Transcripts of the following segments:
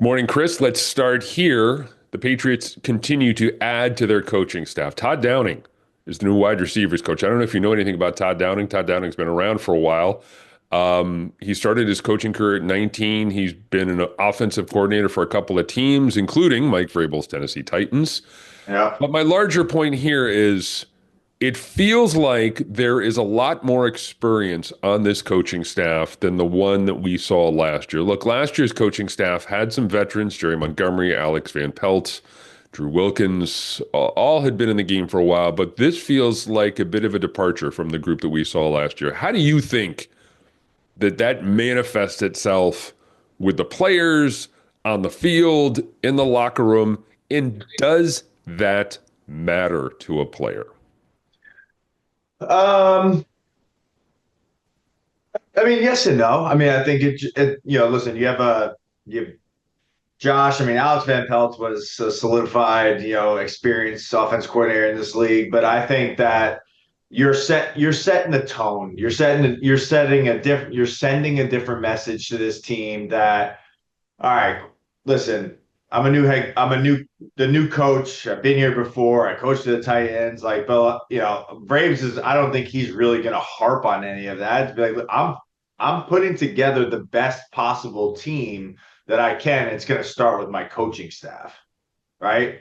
Morning, Chris. Let's start here. The Patriots continue to add to their coaching staff. Todd Downing is the new wide receivers coach. I don't know if you know anything about Todd Downing. Todd Downing's been around for a while. He started his coaching career at 19. He's been an offensive coordinator for a couple of teams, including Mike Vrabel's Tennessee Titans. Yeah. But my larger point here is it feels like there is a lot more experience on this coaching staff than the one that we saw last year. Look, last year's coaching staff had some veterans, Jerry Montgomery, Alex Van Pelt, Drew Wilkins, all had been in the game for a while, but this feels like a bit of a departure from the group that we saw last year. How do you think that manifests itself with the players on the field, in the locker room, and does that matter to a player? Um, I mean, yes and no. I mean, I think listen, you have Josh. I mean, Alex Van Pelt was a solidified, experienced offense coordinator in this league, but I think that you're setting the tone. You're sending a different message to this team that, all right, listen, the new coach. I've been here before. I coached the tight ends. But Braves is. I don't think he's really going to harp on any of that. To be like, "Look, I'm putting together the best possible team that I can. It's going to start with my coaching staff, right?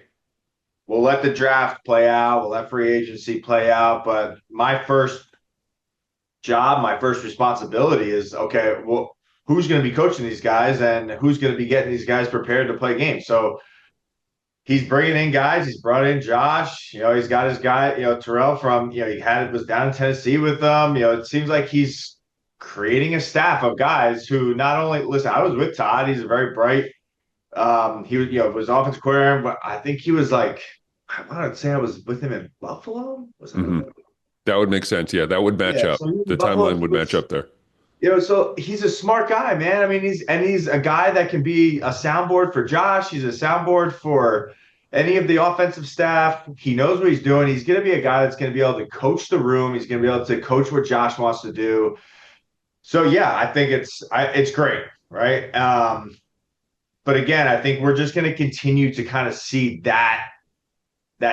We'll let the draft play out. We'll let free agency play out. But my first job, my first responsibility is okay. Well, who's going to be coaching these guys and who's going to be getting these guys prepared to play games? So he's bringing in guys. He's brought in Josh. He's got his guy. Terrell from. Was down in Tennessee with them. It seems like he's creating a staff of guys who not only listen. I was with Todd. He's a very bright. He was offensive coordinator, but I think he was like. I want to say I was with him in Buffalo. Was I with hmm him? That would make sense. Yeah, that would match Yeah. up. So he was in The Buffalo. timeline would match up there. So he's a smart guy, man. I mean, he's a guy that can be a soundboard for Josh. He's a soundboard for any of the offensive staff. He knows what he's doing. He's going to be a guy that's going to be able to coach the room. He's going to be able to coach what Josh wants to do. So yeah, I think it's great, right? But again, I think we're just going to continue to kind of see that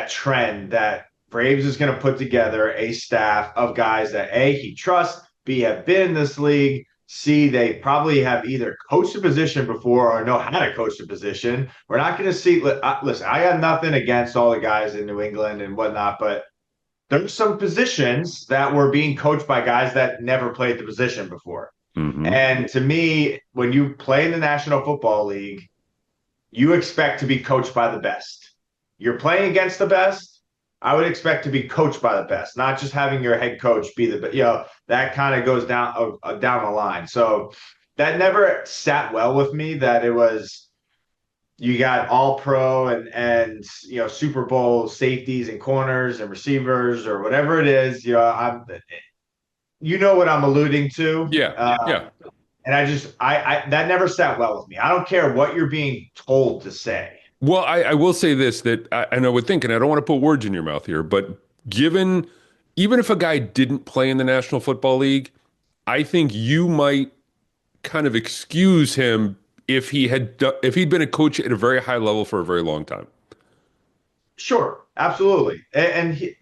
trend that Braves is going to put together a staff of guys that A, he trusts, B, have been in this league, C, they probably have either coached a position before or know how to coach the position. We're not going to see, listen, I got nothing against all the guys in New England and whatnot, but there's some positions that were being coached by guys that never played the position before. hmm And to me, when you play in the National Football League, you expect to be coached by the best. You're playing against the best. I would expect to be coached by the best, not just having your head coach be the best. That kind of goes down the line. So that never sat well with me. That it was you got all pro and Super Bowl safeties and corners and receivers or whatever it is. You know what I'm alluding to. Yeah, yeah. And I that never sat well with me. I don't care what you're being told to say. Well, I will say this that and I would think, and I don't want to put words in your mouth here, but given even if a guy didn't play in the National Football League, I think you might kind of excuse him if he'd been a coach at a very high level for a very long time. Sure, absolutely.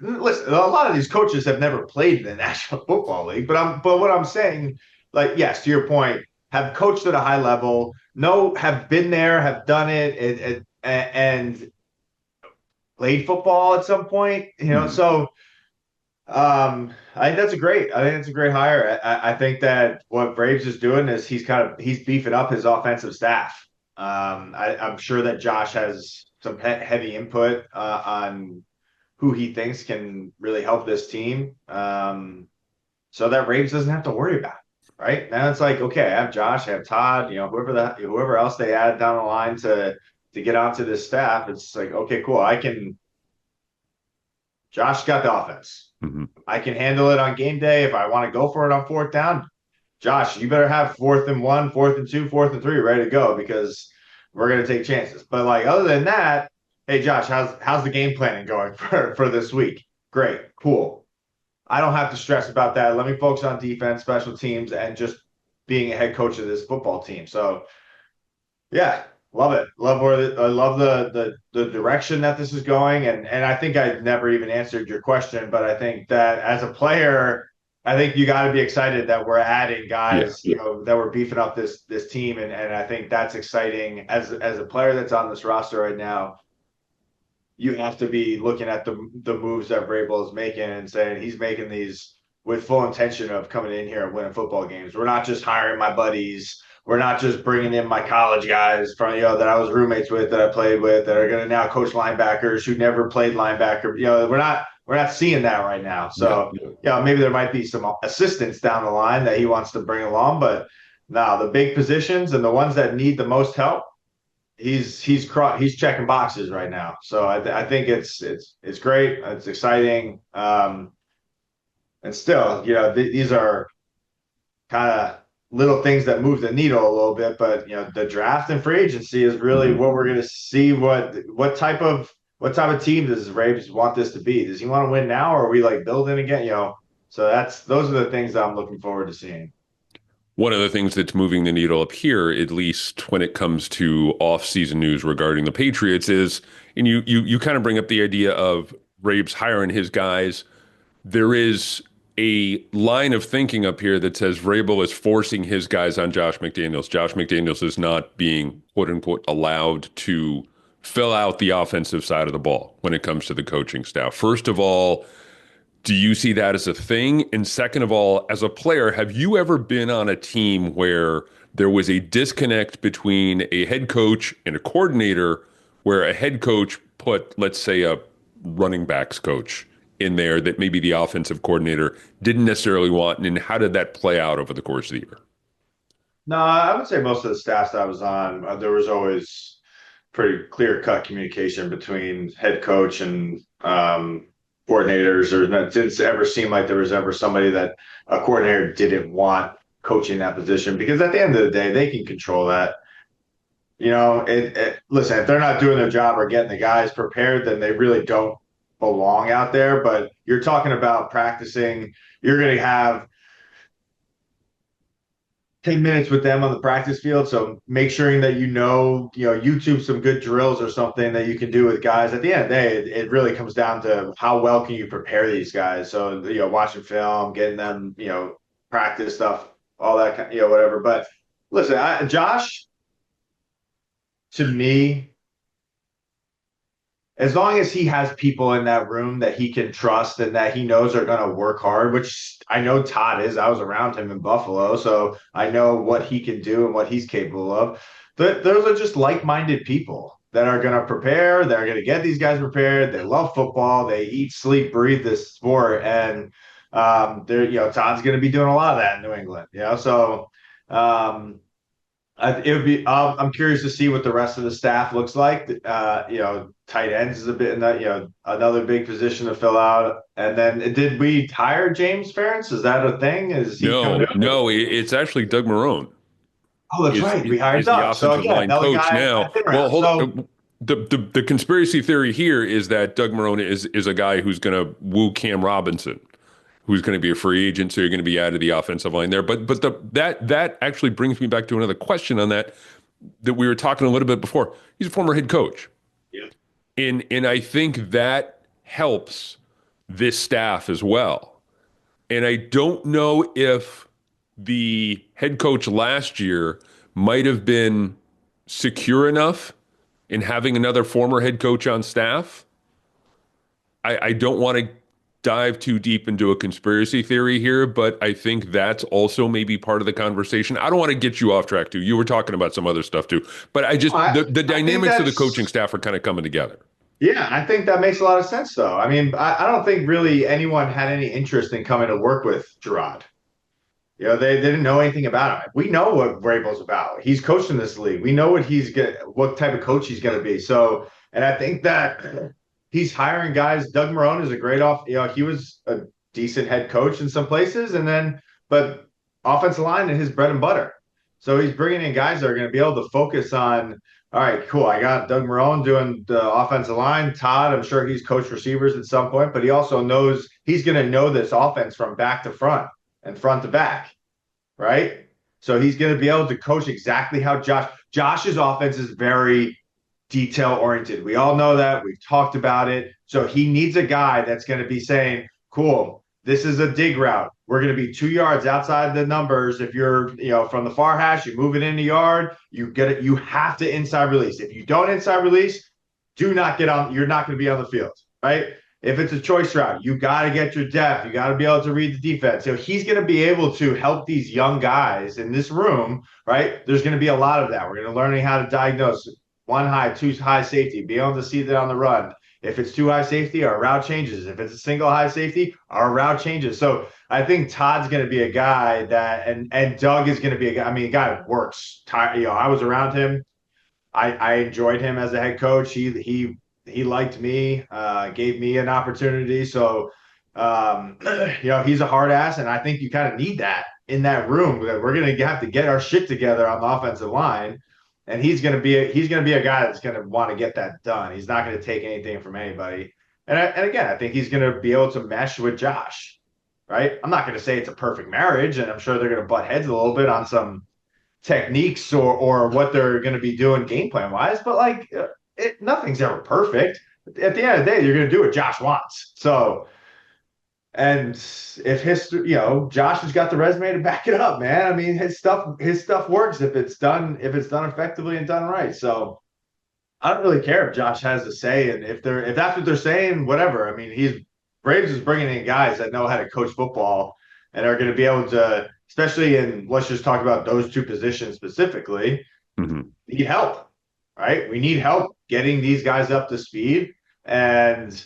Listen, a lot of these coaches have never played in the National Football League, but what I'm saying, like, yes, to your point, have coached at a high level, have been there, have done it, and played football at some point. Mhm. So I think that's a great hire. I think that what Braves is doing is he's beefing up his offensive staff. I'm sure that Josh has some heavy input on who he thinks can really help this team, so that Braves doesn't have to worry about it. Right now, it's like okay, I have Josh, I have Todd, whoever else they add down the line to get onto this staff. It's like okay, cool. Josh got the offense. Mhm. I can handle it on game day if I want to go for it on fourth down. Josh, you better have 4th and 1, 4th and 2, 4th and 3 ready to go because we're going to take chances. But like other than that, hey Josh, how's the game planning going for this week? Great, cool. I don't have to stress about that. Let me focus on defense, special teams, and just being a head coach of this football team. So yeah. Love it. I love the direction that this is going. And I think I never even answered your question, but I think that as a player, I think you got to be excited that we're adding Yeah. guys, that we're beefing up this team. And I think that's exciting as a player that's on this roster right now. You have to be looking at the moves that Vrabel is making and saying he's making these with full intention of coming in here and winning football games. We're not just hiring my buddies. We're not just bringing in my college guys from that I was roommates with, that I played with, that are going to now coach linebackers who never played linebacker. We're not seeing that right now. No. So maybe there might be some assistants down the line that he wants to bring along, but now the big positions and the ones that need the most help, he's checking boxes right now. So I think it's great. It's exciting. And still, these are kind of little things that move the needle a little bit. But the draft and free agency is really Mhm. what we're going to see. What type of team does Ravens want this to be? Does he want to win now, or are we like building again? So those are the things that I'm looking forward to seeing. One of the things that's moving the needle up here, at least when it comes to off-season news regarding the Patriots, is, and you kind of bring up the idea of Rabes hiring his guys. There is a line of thinking up here that says Vrabel is forcing his guys on Josh McDaniels. Josh McDaniels is not being, quote unquote, allowed to fill out the offensive side of the ball when it comes to the coaching staff. First of all, do you see that as a thing? And second of all, as a player, have you ever been on a team where there was a disconnect between a head coach and a coordinator, where a head coach put, let's say, a running backs coach in there that maybe the offensive coordinator didn't necessarily want? And how did that play out over the course of the year? No, I would say most of the staffs I was on, there was always pretty clear cut communication between head coach and coordinators, or it didn't ever seem like there was ever somebody that a coordinator didn't want coaching that position, because at the end of the day, they can control that. Listen, if they're not doing their job or getting the guys prepared, then they really don't belong out there. But you're talking about practicing, you're going to have 10 minutes with them on the practice field. So make sure that YouTube some good drills or something that you can do with guys. At the end of the day, it really comes down to how well can you prepare these guys. So, watching film, getting them, practice stuff, all that kind, whatever. But listen, Josh, to me, as long as he has people in that room that he can trust and that he knows are going to work hard, which I know Todd is. I was around him in Buffalo, so I know what he can do and what he's capable of. Those are just like-minded people that are going to prepare. They're going to get these guys prepared. They love football. They eat, sleep, breathe this sport, and Todd's going to be doing a lot of that in New England. So. It would be. I'm curious to see what the rest of the staff looks like. Tight ends is a bit in that. Another big position to fill out. And then, did we hire James Ferentz? Is that a thing? Is he coming No, to? no, it's actually Doug Marrone Oh, that's is right. We hired is the Doug. So offensive yeah, line another coach guy now. I've been Well, around. hold So the conspiracy theory here is that Doug Marone is a guy who's going to woo Cam Robinson, who's going to be a free agent, so you're going to be out of the offensive line there. But that actually brings me back to another question on that we were talking a little bit before. He's a former head coach, yeah. and I think that helps this staff as well. And I don't know if the head coach last year might have been secure enough in having another former head coach on staff. I don't want to dive too deep into a conspiracy theory here, but I think that's also maybe part of the conversation. I don't want to get you off track too. You were talking about some other stuff too, but I the I think dynamics of the coaching that's staff are kind of coming together. yeah. I think that makes a lot of sense, though. I mean, I don't think really anyone had any interest in coming to work with Gerard. They didn't know anything about him. We know what Vrabel's about. He's coaching this league. We know what type of coach he's going to be. So, and I think that he's hiring guys. Doug Marone is a great he was a decent head coach in some places, but offensive line is his bread and butter. So he's bringing in guys that are going to be able to focus on. All right, cool. I got Doug Marone doing the offensive line. Todd, I'm sure he's coached receivers at some point, but he also knows he's going to know this offense from back to front and front to back, right? So he's going to be able to coach exactly how Josh's offense is very detail oriented. We all know that. We've talked about it. So he needs a guy that's going to be saying, cool, this is a dig route. We're going to be 2 yards outside the numbers. If you're, from the far hash, you move it in the yard, you get it. You have to inside release. If you don't inside release, do not get on. You're not going to be on the field, right? If it's a choice route, you got to get your depth. You got to be able to read the defense. So he's going to be able to help these young guys in this room, right? There's going to be a lot of that. We're going to learning how to diagnose one high, two high safety, be able to see that on the run. If it's two high safety, our route changes. If it's a single high safety, our route changes. So I think Todd's going to be a guy that, and Doug is going to be a guy. I mean, a guy that works. I was around him. I enjoyed him as a head coach. He liked me, gave me an opportunity. So, he's a hard ass, and I think you kind of need that in that room. We're going to have to get our shit together on the offensive line, and he's going to be a guy that's going to want to get that done. He's not going to take anything from anybody. And again, I think he's going to be able to mesh with Josh. Right? I'm not going to say it's a perfect marriage, and I'm sure they're going to butt heads a little bit on some techniques or what they're going to be doing game plan wise, but nothing's ever perfect. At the end of the day, you're going to do what Josh wants. So, and if history, Josh has got the resume to back it up, man. I mean, his stuff works if it's done effectively and done right. So I don't really care if Josh has a say, and if that's what they're saying, whatever. I mean, Braves is bringing in guys that know how to coach football and are going to be able to, especially let's just talk about those two positions specifically, need help, right? We need help getting these guys up to speed. And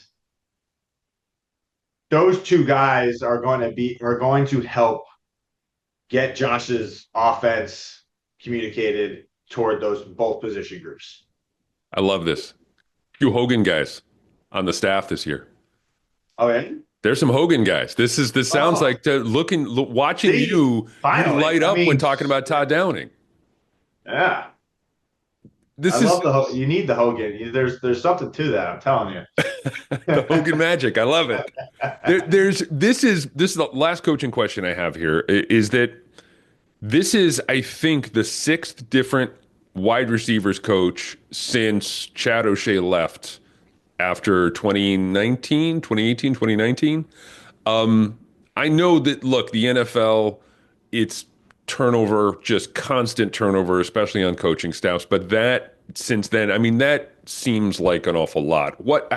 those two guys are going to help get Josh's offense communicated toward those both position groups. I love this. Few Hogan guys on the staff this year. Oh, yeah? There's some Hogan guys. This sounds like watching you light up when talking about Todd Downing. Yeah. You need the Hogan. There's something to that. I'm telling you. The Hogan magic. I love it. This is the last coaching question I have here is that this is, I think, the sixth different wide receivers coach since Chad O'Shea left after 2018, 2019. I know that, look, the NFL, it's turnover, just constant turnover, especially on coaching staffs. But since then, I mean, that seems like an awful lot.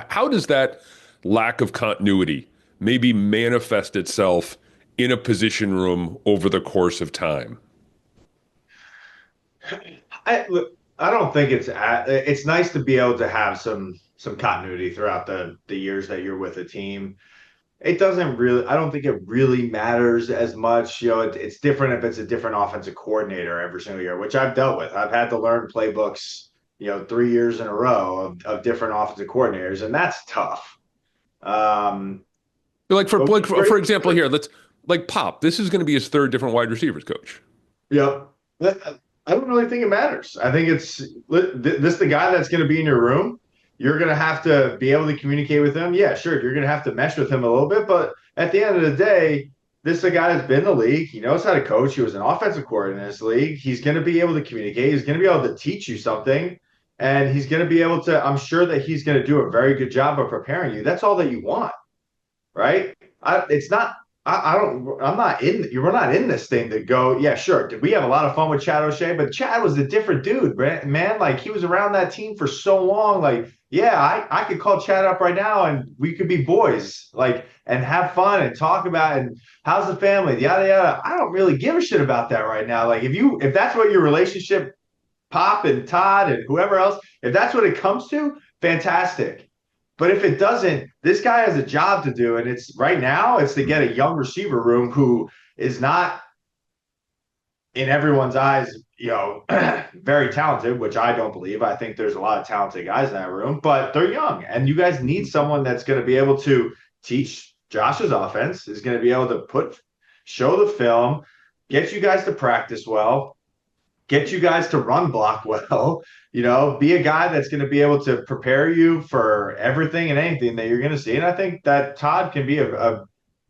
How does that lack of continuity maybe manifest itself in a position room over the course of time? I don't think it's nice to be able to have some continuity throughout the years that you're with a team. I don't think it really matters as much. It's different if it's a different offensive coordinator every single year, which I've dealt with. I've had to learn playbooks, 3 years in a row of different offensive coordinators, and that's tough. For example, here, Pop. This is going to be his third different wide receivers coach. Yeah. I don't really think it matters. I think it's the guy that's going to be in your room. You're going to have to be able to communicate with him. Yeah, sure. You're going to have to mesh with him a little bit. But at the end of the day, this is a guy that's been in the league. He knows how to coach. He was an offensive coordinator in this league. He's going to be able to communicate. He's going to be able to teach you something. And he's going to be able to, I'm sure that he's going to do a very good job of preparing you. That's all that you want, right? We're not in this thing to go, yeah, sure. Did we have a lot of fun with Chad O'Shea? But Chad was a different dude, man. Like, he was around that team for so long. Like, yeah, I could call Chad up right now and we could be boys, and have fun and talk about and how's the family, yada yada. I don't really give a shit about that right now. Like, if that's what your relationship, Pop and Todd and whoever else, if that's what it comes to, fantastic. But if it doesn't, this guy has a job to do, and it's to get a young receiver room who is not, in everyone's eyes, very talented, which I don't believe. I think there's a lot of talented guys in that room, but they're young, and you guys need someone that's going to be able to teach Josh's offense, is going to be able to show the film, get you guys to practice well, get you guys to run block well, be a guy that's going to be able to prepare you for everything and anything that you're going to see. And I think that Todd can be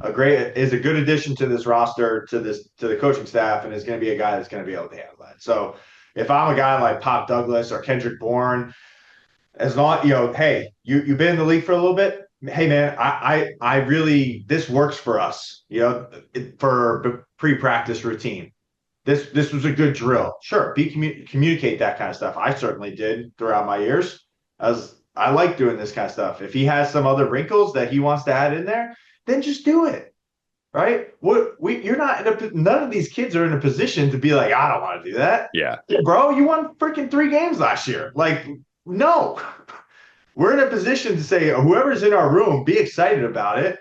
is a good addition to this roster, to the coaching staff, and is going to be a guy that's going to be able to handle that. So if I'm a guy like Pop Douglas or Kendrick Bourne, as long hey, you've been in the league for a little bit. Hey man, I really this works for us. For pre-practice routine. This was a good drill. Sure, communicate that kind of stuff. I certainly did throughout my years. As I like doing this kind of stuff. If he has some other wrinkles that he wants to add in there, then just do it. Right? You're not none of these kids are in a position to be like, I don't want to do that. Yeah. Bro, you won freaking 3 games last year. Like, no. We're in a position to say whoever's in our room, be excited about it.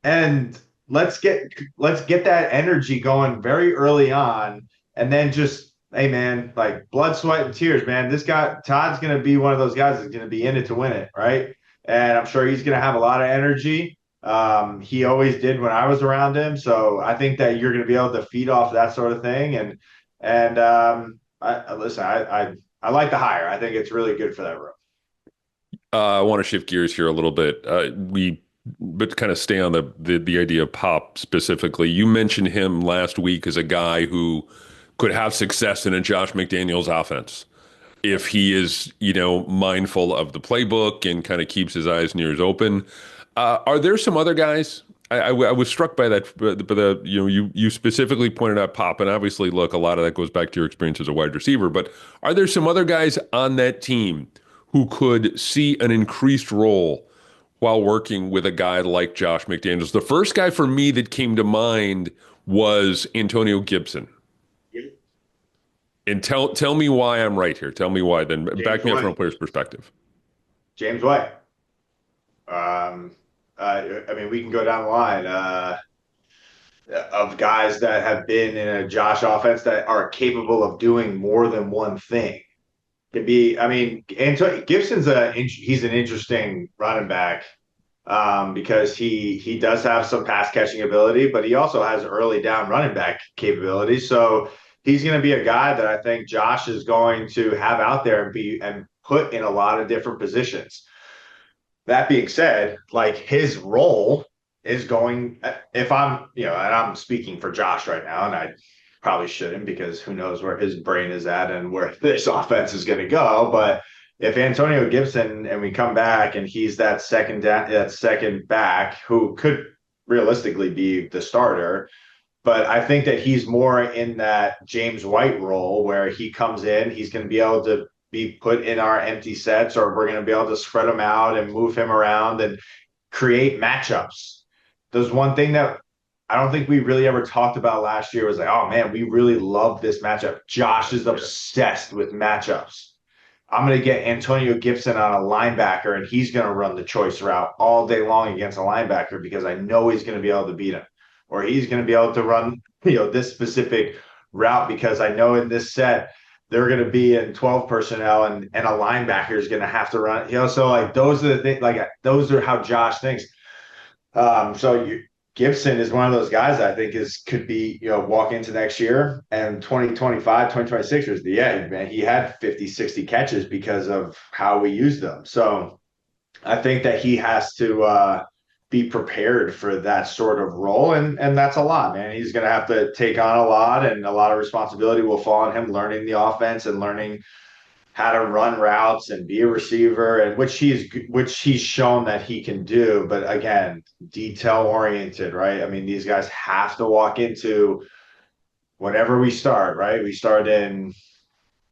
And let's get that energy going very early on, and then just, hey man, like blood, sweat, and tears, man. This guy Todd's gonna be one of those guys that's gonna be in it to win it, right? And I'm sure he's gonna have a lot of energy. He always did when I was around him, so I think that you're gonna be able to feed off that sort of thing. And I listen, I like the hire. I think it's really good for that room. I want to shift gears here a little bit. But kind of stay on the idea of Pop specifically. You mentioned him last week as a guy who could have success in a Josh McDaniels offense if he is, mindful of the playbook and kind of keeps his eyes and ears open. Are there some other guys? I was struck by that, but you specifically pointed out Pop, and obviously, look, a lot of that goes back to your experience as a wide receiver. But are there some other guys on that team who could see an increased role while working with a guy like Josh McDaniels? The first guy for me that came to mind was Antonio Gibson. And tell me why I'm right here. Tell me why. Then James back me up from a White. player's perspective. James White. I mean, we can go down the line of guys that have been in a Josh offense that are capable of doing more than one thing. I mean, he's an interesting running back because he does have some pass catching ability, but he also has early down running back capability. So he's going to be a guy that I think Josh is going to have out there and put in a lot of different positions. That being said, like his role is going, if I'm, and I'm speaking for Josh right now, and I probably shouldn't because who knows where his brain is at and where this offense is going to go. But if Antonio Gibson and we come back and he's that second back who could realistically be the starter, but I think that he's more in that James White role where he comes in, he's going to be able to be put in our empty sets, or we're going to be able to spread him out and move him around and create matchups. There's one thing that I don't think we really ever talked about last year was like, oh man, we really love this matchup. Josh is obsessed with matchups. I'm going to get Antonio Gibson on a linebacker, and he's going to run the choice route all day long against a linebacker because I know he's going to be able to beat him, or he's going to be able to run, this specific route because I know in this set they're going to be in 12 personnel and a linebacker is going to have to run, so like those are the things, like those are how Josh thinks. Gibson is one of those guys that I think could be, walk into next year and 2025, 2026 was the end, man. He had 50, 60 catches because of how we used them. So I think that he has to be prepared for that sort of role. And that's a lot, man. He's going to have to take on a lot, and a lot of responsibility will fall on him learning the offense and learning how to run routes and be a receiver, and which he's shown that he can do. But again, detail oriented, right? I mean, these guys have to walk into whenever we start, right? We start in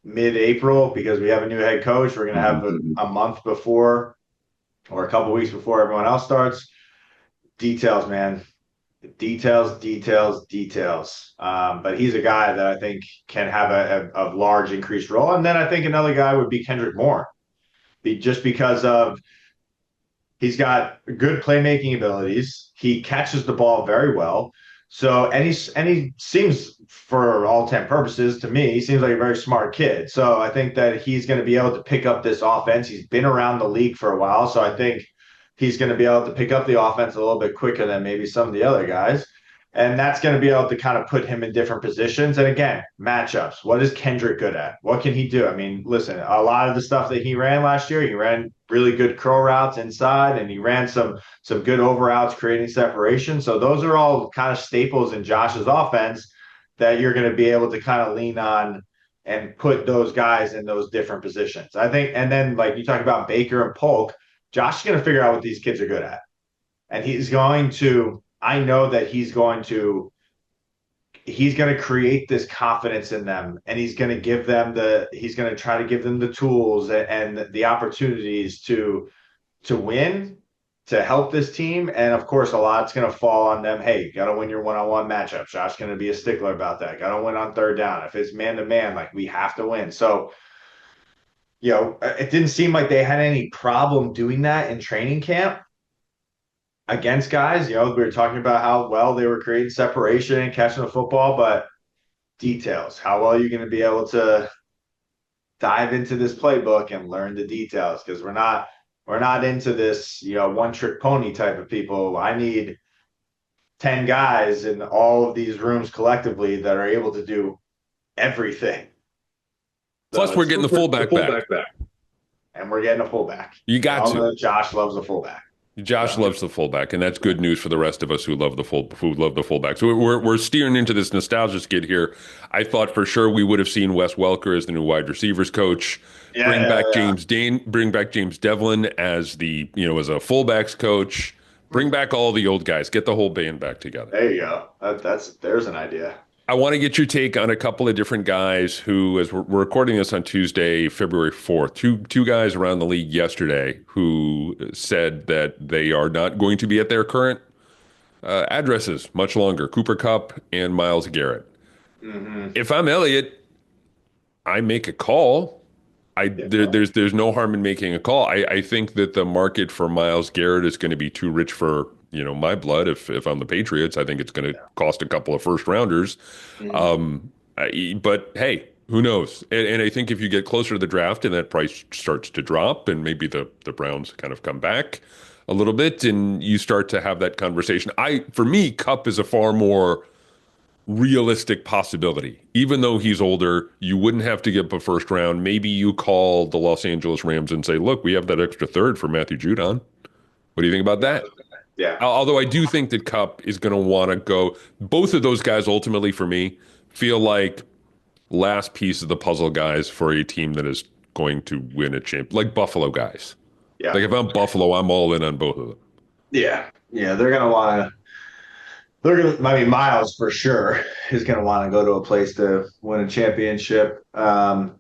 mid-April because we have a new head coach. We're going to have a month before or a couple weeks before everyone else starts. Details, man. Details, details, details. But he's a guy that I think can have a large increased role. And then I think another guy would be Kendrick Bourne, just because of he's got good playmaking abilities. He catches the ball very well. So and he seems, for all intent purposes, to me, he seems like a very smart kid. So I think that he's going to be able to pick up this offense. He's been around the league for a while, so I think he's going to be able to pick up the offense a little bit quicker than maybe some of the other guys. And that's going to be able to kind of put him in different positions. And again, matchups. What is Kendrick good at? What can he do? I mean, listen, a lot of the stuff that he ran last year, he ran really good curl routes inside, and he ran some good over routes, creating separation. So those are all kind of staples in Josh's offense that you're going to be able to kind of lean on and put those guys in those different positions. I think, and then like you talk about Baker and Polk, Josh is going to figure out what these kids are good at, and he's going to. I know that he's going to create this confidence in them, and he's going to try to give them the tools and the opportunities to win, to help this team. And of course, a lot's going to fall on them. Hey, you got to win your one-on-one matchups. Josh's going to be a stickler about that. Got to win on third down. If it's man to man, like we have to win. So, it didn't seem like they had any problem doing that in training camp against guys. We were talking about how well they were creating separation and catching the football, but details. How well are you going to be able to dive into this playbook and learn the details? Because we're not into this, one trick pony type of people. I need 10 guys in all of these rooms collectively that are able to do everything. Plus, So we're getting the fullback back. And we're getting a fullback. You got to. Josh loves a fullback. Josh loves the fullback, and that's good news for the rest of us who love the fullback. So we're steering into this nostalgia skid here. I thought for sure we would have seen Wes Welker as the new wide receivers coach. Yeah, yeah. Bring back James Devlin as the as a fullbacks coach. Bring back all the old guys. Get the whole band back together. There you go. There's an idea. I want to get your take on a couple of different guys who, as we're recording this on Tuesday, February 4th, two guys around the league yesterday who said that they are not going to be at their current addresses much longer. Cooper Kupp and Myles Garrett. Mm-hmm. If I'm Elliott, I make a call. There's no harm in making a call. I think that the market for Myles Garrett is going to be too rich for my blood. If I'm the Patriots, I think it's going to cost a couple of first rounders. But hey, who knows? And I think if you get closer to the draft and that price starts to drop, and maybe the Browns kind of come back a little bit, and you start to have that conversation. For me, Kupp is a far more realistic possibility. Even though he's older, you wouldn't have to give up a first round. Maybe you call the Los Angeles Rams and say, look, we have that extra third for Matthew Judon. What do you think about that? Yeah. Although I do think that Kupp is going to want to go. Both of those guys ultimately for me feel like last piece of the puzzle guys for a team that is going to win a champ, like Buffalo guys. Yeah. Like if I'm Buffalo, I'm all in on both of them. Yeah. Yeah. They're going to want to. I mean, Myles for sure is going to want to go to a place to win a championship. I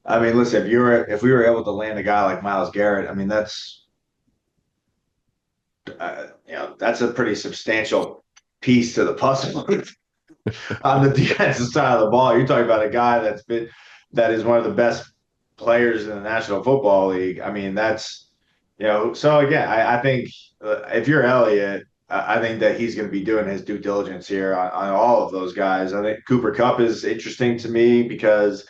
mean, listen, if we were able to land a guy like Myles Garrett, I mean, that's a pretty substantial piece to the puzzle on the defensive side of the ball. You're talking about a guy that is one of the best players in the National Football League. I mean, so again, I think if you're Elliott, I think that he's going to be doing his due diligence here on all of those guys. I think Cooper Kupp is interesting to me because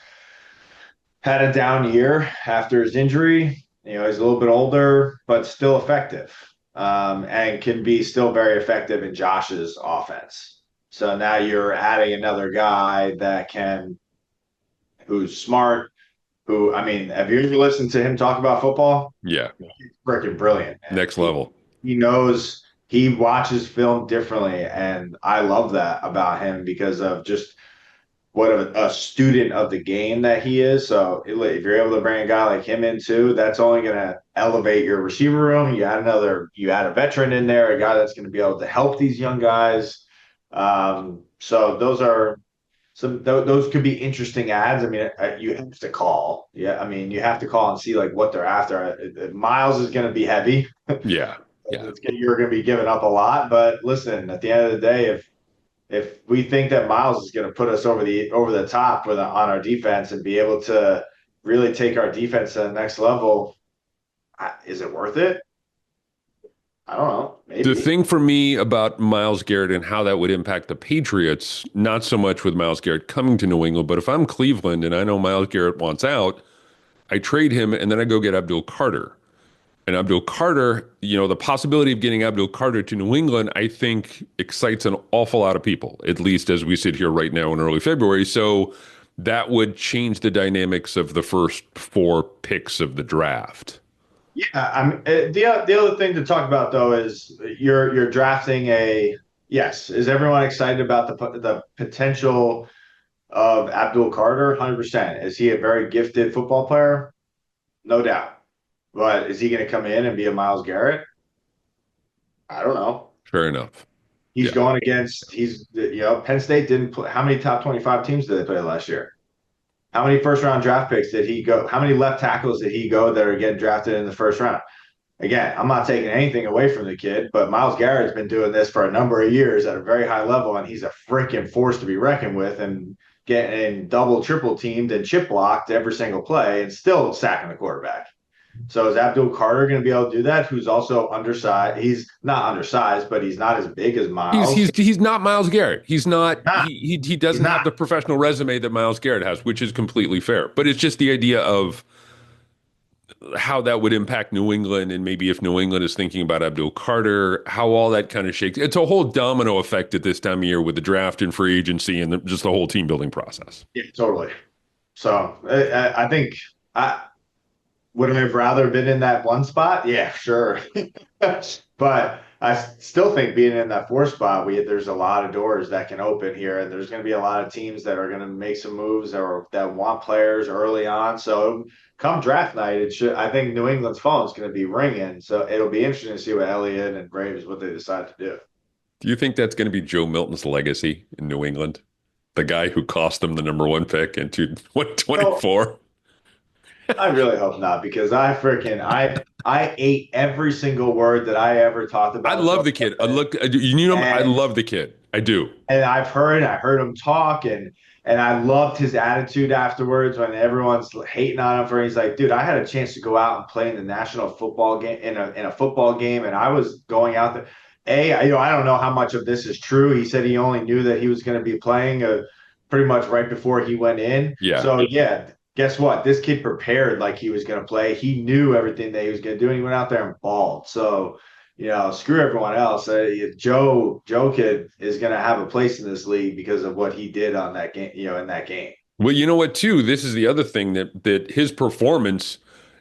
had a down year after his injury. He's a little bit older, but still effective, and can be still very effective in Josh's offense. So now you're adding another guy who's smart. I mean, have you ever listened to him talk about football? Yeah. He's freaking brilliant. Man. Next level. He watches film differently, and I love that about him because of just what a student of the game that he is. So if you're able to bring a guy like him in too, that's only going to elevate your receiver room. You add a veteran in there, a guy that's going to be able to help these young guys. So those could be interesting ads. I mean, you have to call. Yeah, I mean, you have to call and see like what they're after. Myles is going to be heavy. Yeah. Yeah. You're going to be giving up a lot, but listen, at the end of the day, if we think that Myles is going to put us over the top on our defense and be able to really take our defense to the next level, is it worth it? I don't know. Maybe. The thing for me about Myles Garrett and how that would impact the Patriots, not so much with Myles Garrett coming to New England, but if I'm Cleveland and I know Myles Garrett wants out, I trade him and then I go get Abdul Carter. And Abdul Carter, the possibility of getting Abdul Carter to New England, I think excites an awful lot of people, at least as we sit here right now in early February. So that would change the dynamics of the first four picks of the draft. Yeah, I mean, the other thing to talk about though is you're drafting a yes. Is everyone excited about the potential of Abdul Carter? 100%. Is he a very gifted football player? No doubt. But is he going to come in and be a Myles Garrett? I don't know. Fair enough. He's Yeah. going against Penn State didn't play. How many top 25 teams did they play last year? How many first round draft picks did he go? How many left tackles did he go that are getting drafted in the first round? Again, I'm not taking anything away from the kid, but Myles Garrett's been doing this for a number of years at a very high level, and he's a freaking force to be reckoned with, and getting double, triple teamed and chip blocked every single play, and still sacking the quarterback. So is Abdul Carter going to be able to do that? Who's also undersized? He's not undersized, but he's not as big as He's Myles. he's he's not Myles Garrett. He's not Not. he He's doesn't have not. the professional resume that Myles Garrett has, which is completely fair. But it's just the idea of how that would impact New England, and maybe if New England is thinking about Abdul Carter, how all that kind of shakes. It's a whole domino effect at this time of year with the draft and free agency and just the whole team building process. Yeah, totally. So I think I would have rather been in that one spot. Yeah, sure. But I still think being in that four spot, there's a lot of doors that can open here, and there's going to be a lot of teams that are going to make some moves or that want players early on. So come draft night, it should. I think New England's phone is going to be ringing. So it'll be interesting to see what Elliott and Braves what they decide to do. Do you think that's going to be Joe Milton's legacy in New England? The guy who cost them the number one pick in So 2024? I really hope not because I ate every single word that I ever talked I about love Joe the kid. Milton. I And love the kid. I do. I heard him talk, and I loved his attitude afterwards when everyone's hating on him for he's like, dude, I had a chance to go out and play in the national football game in a football game, and I was going out there. I don't know how much of this is true. He said he only knew that he was going to be playing pretty much right before he went in. Yeah. So yeah, guess what? This kid prepared like he was going to play. He knew everything that he was going to do, and he went out there and balled. So screw everyone else. Joe Kid is going to have a place in this league because of what he did on that game, in that game. Well, you know what, too? This is the other thing that his performance,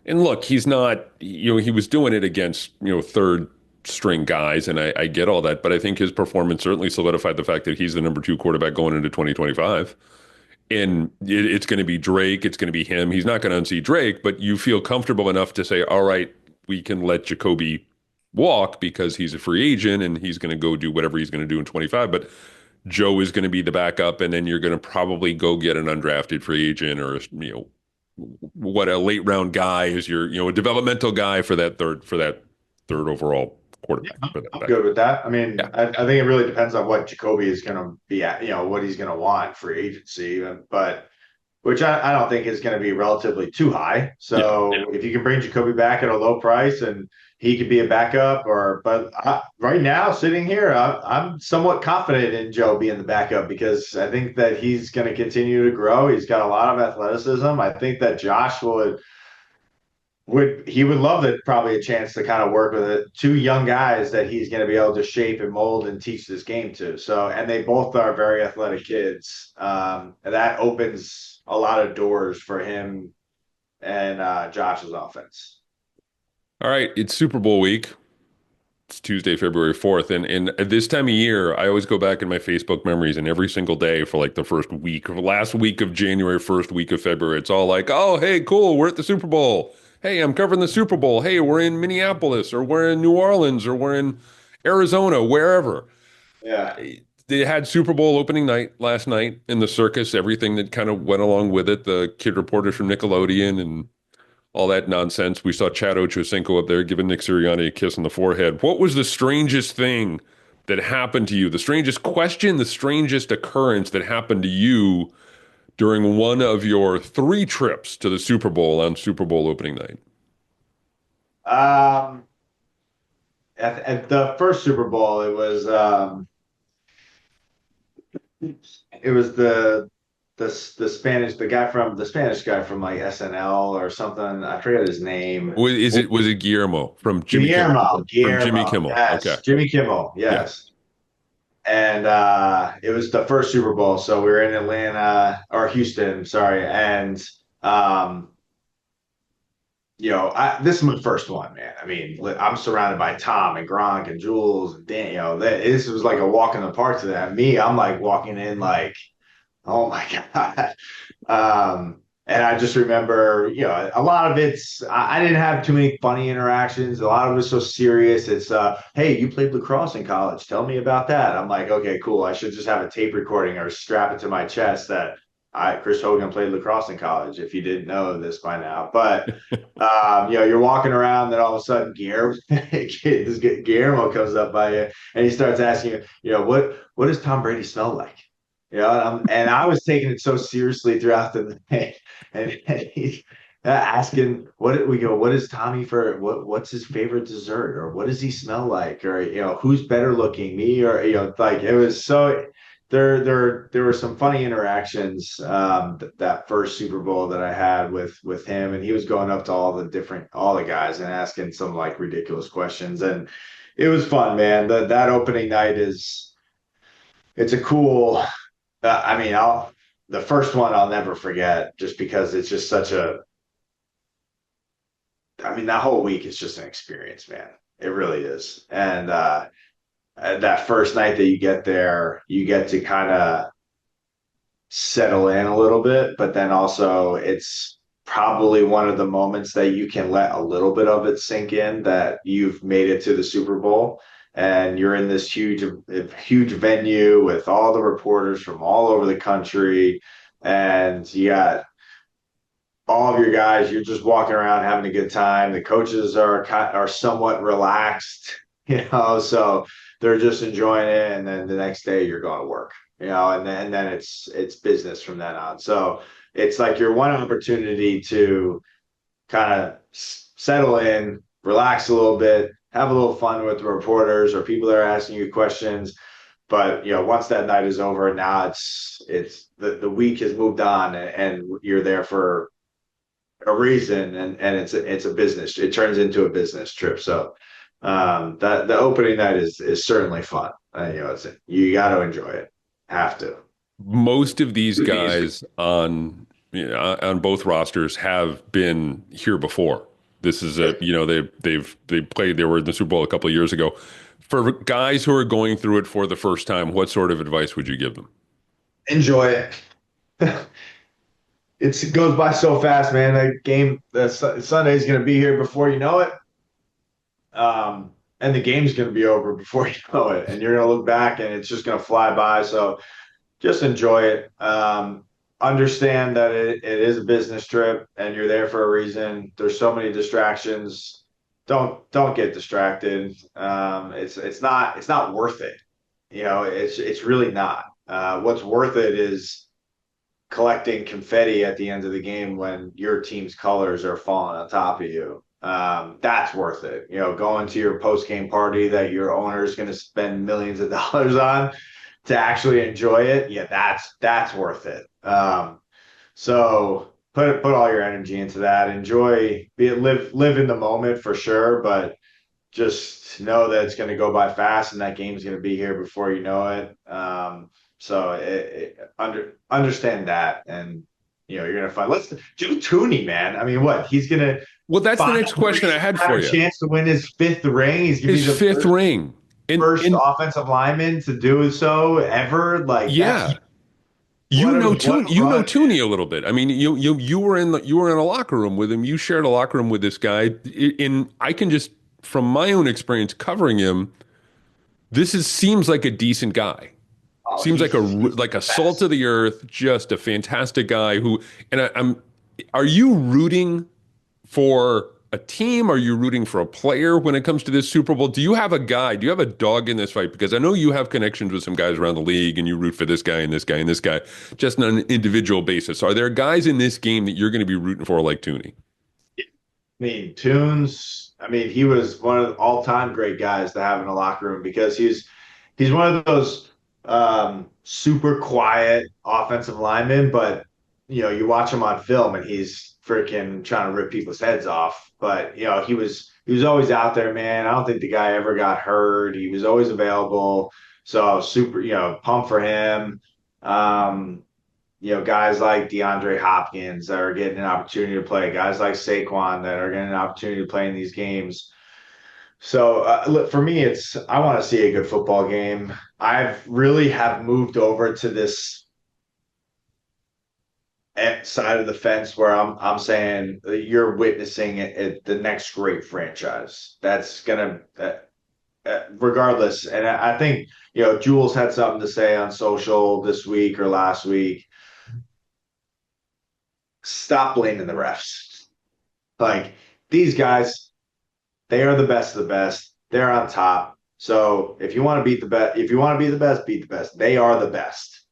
and look, he's not, he was doing it against, third string guys, and I get all that, but I think his performance certainly solidified the fact that he's the number two quarterback going into 2025. And it's going to be Drake, it's going to be him. He's not going to unseat Drake, but you feel comfortable enough to say, all right, we can let Jacoby walk because he's a free agent and he's going to go do whatever he's going to do in 25. But Joe is going to be the backup, and then you're going to probably go get an undrafted free agent or what a late round guy is your a developmental guy for that third overall quarterback for that I'm backup. good with that. I mean, Yeah, I think it really depends on what Jacoby is going to be at, what he's going to want for agency, but which I don't think is going to be relatively too high. yeah. So if you can bring Jacoby back at a low price and he could be a backup, right now sitting here, I'm somewhat confident in Joe being the backup because I think that he's going to continue to grow. He's got a lot of athleticism. I think that Josh would love it probably a chance to kind of work with it. Two young guys that he's going to be able to shape and mold and teach this game to. So, and they both are very athletic kids. And that opens a lot of doors for him and Josh's offense. All right, it's Super Bowl week. It's Tuesday, February 4th. And at this time of year, I always go back in my Facebook memories, and every single day for like the first week, or last week of January, first week of February, it's all like, oh, hey, cool, we're at the Super Bowl. Hey, I'm covering the Super Bowl. Hey, we're in Minneapolis, or we're in New Orleans, or we're in Arizona, wherever. Yeah. They had Super Bowl opening night last night in the circus, everything that kind of went along with it, the kid reporters from Nickelodeon and all that nonsense. We saw Chad Ochocinco up there giving Nick Sirianni a kiss on the forehead. What was the strangest thing that happened to you? The strangest question, the strangest occurrence that happened to you during one of your three trips to the Super Bowl on Super Bowl opening night? Um, at the first Super Bowl, it was the the Spanish guy from like SNL or something. I forget his name. Was it Guillermo from Jimmy Kimmel? From Jimmy Guillermo, Kimmel. Okay. yes, Jimmy Kimmel, Yeah. yes. And it was the first Super Bowl, so we were in Atlanta or Houston, sorry, and um, this is my first one, man. I mean, I'm surrounded by Tom and Gronk and Jules and Dan. This was like a walk in the park to that. Me, I'm like walking in like, oh my God. And I just remember, a lot of I didn't have too many funny interactions. A lot of it was so serious. It's, hey, you played lacrosse in college. Tell me about that. I'm like, okay, cool. I should just have a tape recording or strap it to my chest that Chris Hogan played lacrosse in college, if you didn't know this by now. But, you're walking around, then all of a sudden, Guillermo comes up by you and he starts asking you, what does Tom Brady smell like? And I was taking it so seriously throughout the day, and he's asking, what is Tommy for? What's his favorite dessert, or what does he smell like, or who's better looking, me or like it was so. There were some funny interactions that first Super Bowl that I had with him, and he was going up to all the guys and asking some like ridiculous questions, and it was fun, man. That opening night it's a cool. I mean, the first one I'll never forget just because it's just I mean, that whole week is just an experience, man. It really is. And that first night that you get there, you get to kind of settle in a little bit, but then also it's probably one of the moments that you can let a little bit of it sink in that you've made it to the Super Bowl and you're in this huge venue with all the reporters from all over the country and you got all of your guys, you're just walking around having a good time. The coaches are somewhat relaxed, so they're just enjoying it. And then the next day you're going to work, and then it's business from then on. So it's like your one opportunity to kind of settle in, relax a little bit, have a little fun with the reporters or people that are asking you questions. But once that night is over, now it's the week has moved on, and you're there for a reason and it's a business, it turns into a business trip. So that the opening night is certainly fun. You got to enjoy it, have to. Most of these guys on both rosters have been here before. This is they played, they were in the Super Bowl a couple of years ago. For guys who are going through it for the first time, what sort of advice would you give them? Enjoy it. It goes by so fast, man. Sunday's going to be here before you know it. And the game's going to be over before you know it. And you're going to look back and it's just going to fly by. So just enjoy it. Understand that it is a business trip and you're there for a reason. There's so many distractions. Don't get distracted. It's not worth it. It's really not. What's worth it is collecting confetti at the end of the game when your team's colors are falling on top of you. That's worth it. Going to your post game party that your owner is going to spend millions of dollars on to actually enjoy it. Yeah, that's worth it. So put all your energy into that. Live in the moment for sure, but just know that it's going to go by fast and that game's going to be here before you know it. So understand that, and you're gonna find. Let's Joe Tooney, man. I mean, what he's gonna Well, that's the next finally question I had have for a you. chance to win his fifth ring. He's gonna be His the fifth ring. first And offensive lineman to do so ever. Like that's yeah, what a You know run, Tooney a little bit. I mean, you were in a locker room with him. You shared a locker room with this guy. In I can just from my own experience covering him, seems like a decent guy. Oh, Seems like he's like the a salt of best. the earth, just a fantastic guy who. And I'm. Are you rooting for a team? Are you rooting for a player when it comes to this Super Bowl? Do you have a guy? Do you have a dog in this fight? Because I know you have connections with some guys around the league and you root for this guy and this guy and this guy just on an individual basis. Are there guys in this game that you're going to be rooting for like Tooney? I mean, Tunes. I mean, he was one of the all-time great guys to have in a locker room because he's one of those. super quiet offensive lineman, but you watch him on film and he's freaking trying to rip people's heads off. But he was always out there, man. I don't think the guy ever got hurt. He was always available. So I was super, pumped for him. Um, guys like DeAndre Hopkins that are getting an opportunity to play, guys like Saquon that are getting an opportunity to play in these games. So look, for me, it's I want to see a good football game. I've really have moved over to this side of the fence where I'm saying you're witnessing the next great franchise. That's gonna regardless. And I think Jules had something to say on social this week or last week. Stop blaming the refs. Like these guys, they are the best of the best. They're on top. So if you want to beat the best, if you want to be the best, beat the best. They are the best.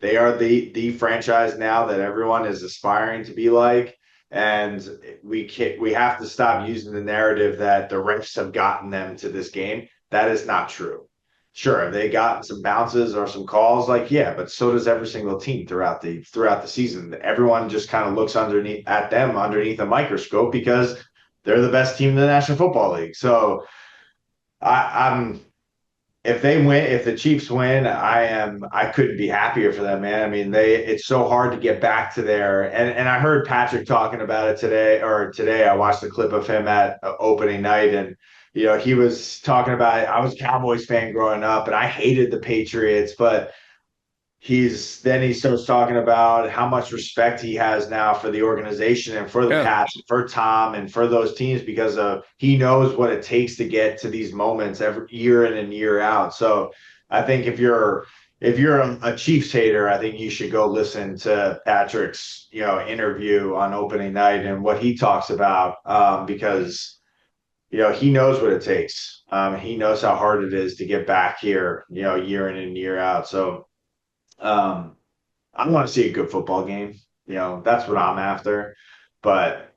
They are the franchise now that everyone is aspiring to be like. And we have to stop using the narrative that the refs have gotten them to this game. That is not true. Sure, have they gotten some bounces or some calls? Like, yeah, but so does every single team throughout the season. Everyone just kind of looks underneath at them underneath a microscope because they're the best team in the National Football League. So I'm if they win, if the Chiefs win, I couldn't be happier for them, man. I mean, it's so hard to get back to there. And I heard Patrick talking about it today I watched a clip of him at opening night and he was talking about it. I was a Cowboys fan growing up and I hated the Patriots, but he starts talking about how much respect he has now for the organization and for the Yeah. Pats, for Tom, and for those teams because of he knows what it takes to get to these moments every year in and year out. So I think if you're a Chiefs hater, I think you should go listen to Patrick's interview on opening night and what he talks about because he knows what it takes. He knows how hard it is to get back here, year in and year out. So um, I want to see a good football game. That's what I'm after. But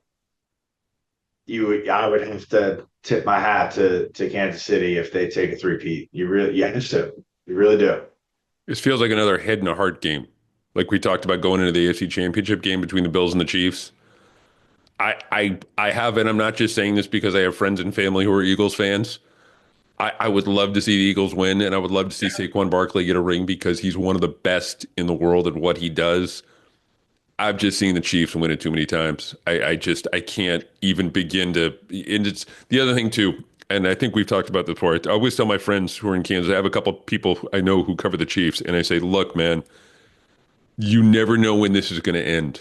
I would have to tip my hat to Kansas City if they take a three-peat. You have to. You really do. This feels like another head and a heart game. Like we talked about going into the AFC Championship game between the Bills and the Chiefs. I have, and I'm not just saying this because I have friends and family who are Eagles fans. I would love to see the Eagles win, and I would love to see Saquon Barkley get a ring because he's one of the best in the world at what he does. I've just seen the Chiefs win it too many times. I can't even begin to. And it's the other thing too, and I think we've talked about this before. I always tell my friends who are in Kansas. I have a couple people I know who cover the Chiefs, and I say, "Look, man, you never know when this is going to end.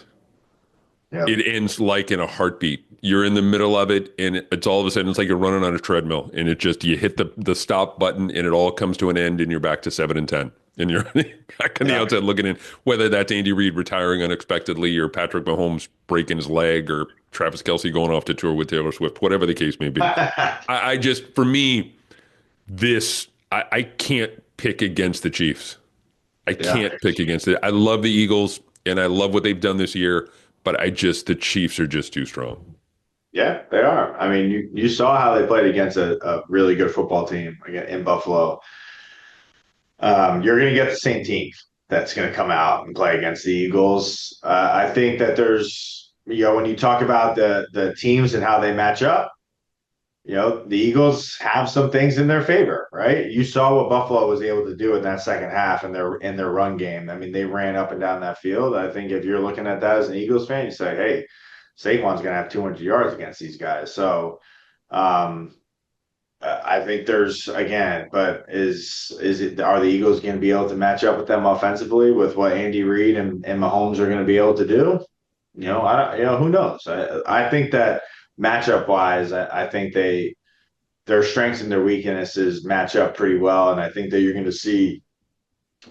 Yep. It ends like in a heartbeat. You're in the middle of it, and it's all of a sudden it's like you're running on a treadmill, and it just you hit the stop button, and it all comes to an end, and you're back to 7-10, and you're back on the Yeah. outside looking in. Whether that's Andy Reid retiring unexpectedly, or Patrick Mahomes breaking his leg, or Travis Kelce going off to tour with Taylor Swift, whatever the case may be. I just for me I can't pick against the Chiefs. I Yeah. can't pick against it. I love the Eagles and I love what they've done this year, but the Chiefs are just too strong. Yeah, they are. I mean, you saw how they played against a really good football team again in Buffalo. You're going to get the same team that's going to come out and play against the Eagles. I think that there's, when you talk about the teams and how they match up, the Eagles have some things in their favor, right? You saw what Buffalo was able to do in that second half in their run game. I mean, they ran up and down that field. I think if you're looking at that as an Eagles fan, you say, hey, Saquon's going to have 200 yards against these guys. So, um, I think there's again, but is it are the Eagles going to be able to match up with them offensively with what Andy Reid and Mahomes are going to be able to do? I don't. Who knows? I think that matchup wise, I think their strengths and their weaknesses match up pretty well, and I think that you're going to see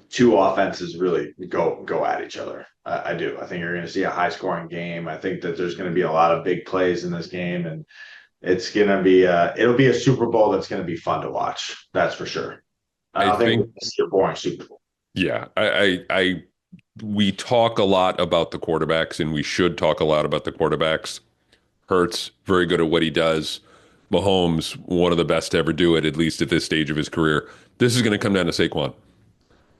two offenses really go at each other. I do. I think you're going to see a high scoring game. I think that there's going to be a lot of big plays in this game, and it's gonna be it'll be a Super Bowl that's gonna be fun to watch. That's for sure. I I don't think we're think, gonna see a boring Super Bowl. yeah, we talk a lot about the quarterbacks, and we should talk a lot about the quarterbacks. Hurts, very good at what he does. Mahomes, one of the best to ever do it, at least at this stage of his career. This is going to come down to Saquon.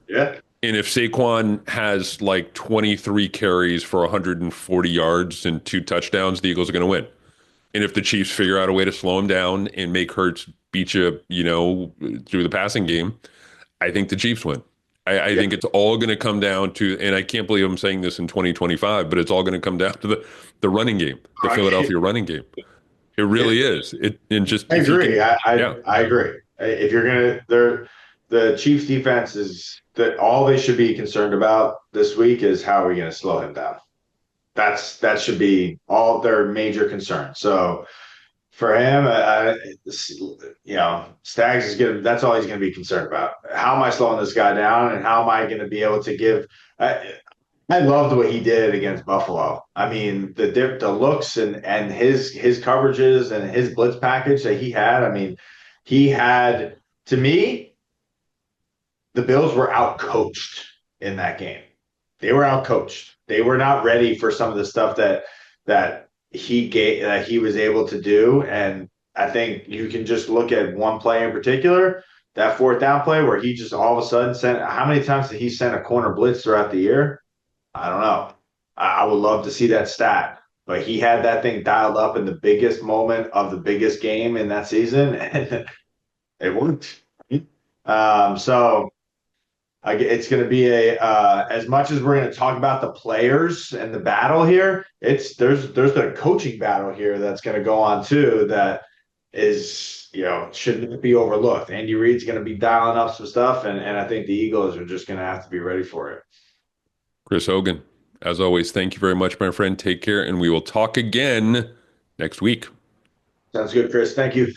Yeah. And if Saquon has like 23 carries for 140 yards and two touchdowns, the Eagles are going to win. And if the Chiefs figure out a way to slow him down and make Hurts beat you, through the passing game, I think the Chiefs win. I Yeah. think it's all going to come down to, and I can't believe I'm saying this in 2025, but it's all going to come down to the running game, the Philadelphia running game. It It, really is. It and just I if he agree. can, I yeah. I agree. If you're gonna, the Chiefs defense is that all they should be concerned about this week is how are we going to slow him down. That should be all their major concern. So for him, Stags is gonna. That's all he's going to be concerned about. How am I slowing this guy down, and how am I going to be able to give? I loved what he did against Buffalo. I mean, the looks and his coverages and his blitz package that he had. I mean, he had to me the Bills were outcoached in that game. They were outcoached. They were not ready for some of the stuff that he was able to do. And I think you can just look at one play in particular, that fourth down play where he just all of a sudden sent. How many times did he send a corner blitz throughout the year? I don't know. I would love to see that stat, but he had that thing dialed up in the biggest moment of the biggest game in that season, and it worked. So it's going to be a as much as we're going to talk about the players and the battle here. There's a coaching battle here that's going to go on too. That is shouldn't be overlooked. Andy Reid's going to be dialing up some stuff, and I think the Eagles are just going to have to be ready for it. Chris Hogan, as always, thank you very much, my friend. Take care, and we will talk again next week. Sounds good, Chris. Thank you.